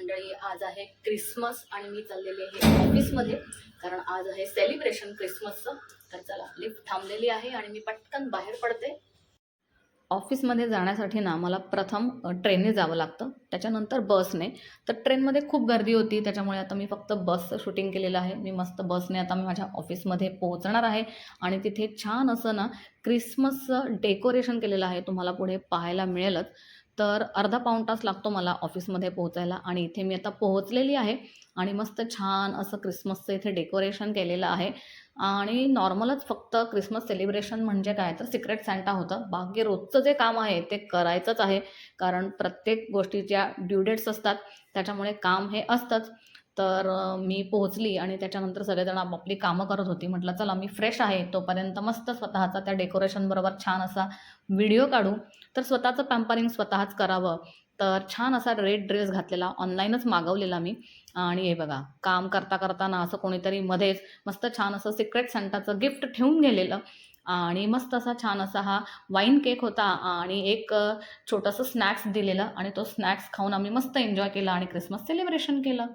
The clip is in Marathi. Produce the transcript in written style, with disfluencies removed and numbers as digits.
मंडळी, आज आहे क्रिसमस आणि मी चाललेली आहे ऑफिसमध्ये, कारण आज आहे सेलिब्रेशन क्रिसमसचं. तर चला, लिफ्ट थांबलेली आहे आणि मी पटकन बाहेर पडते. ऑफिसमध्ये जाण्यासाठी ना मला प्रथम ट्रेनने जावं लागतं, त्याच्यानंतर बसने. तर ट्रेनमध्ये खूप गर्दी होती, त्याच्यामुळे आता मी फक्त बसचं शूटिंग केलेलं आहे. मी मस्त बसने आता मी माझ्या ऑफिसमध्ये पोहोचणार आहे आणि तिथे छान असं ना क्रिसमसचं डेकोरेशन केलेलं आहे, तुम्हाला पुढे पाहायला मिळेलच. तर अर्धा पाऊण तास लागतो मला ऑफिसमध्ये पोहोचायला आणि इथे मी आता पोहोचलेली आहे आणि मस्त छान असं क्रिसमसचं इथे डेकोरेशन केलेलं आहे. आणि नॉर्मलच फक्त क्रिसमस सेलिब्रेशन म्हणजे काय, तर सिक्रेट सॅन्टा होतं. बाकी रोजचं जे काम आहे ते करायचंच आहे, कारण प्रत्येक गोष्टीच्या ड्यू डेट्स असतात, त्याच्यामुळे काम हे असतंच. तर मी पोहोचली आणि त्याच्यानंतर सगळेजण आपापली कामं करत होती. म्हटलं चला, मी फ्रेश आहे तोपर्यंत मस्त स्वतःचा त्या डेकोरेशनबरोबर छान असा व्हिडिओ काढू. तर स्वतःचं पॅम्परिंग स्वतःच करावं. तर छान असा रेड ड्रेस घातलेला, ऑनलाईनच मागवलेला मी. आणि हे बघा, काम करता करताना असं कोणीतरी मध्येच मस्त छान असं सिक्रेट सांताचं गिफ्ट ठेवून गेलेलं आणि मस्त असा छान असा हा वाईन केक होता आणि एक छोटंसं स्नॅक्स दिलेलं आणि तो स्नॅक्स खाऊन आम्ही मस्त एन्जॉय केला आणि क्रिसमस सेलिब्रेशन केलं.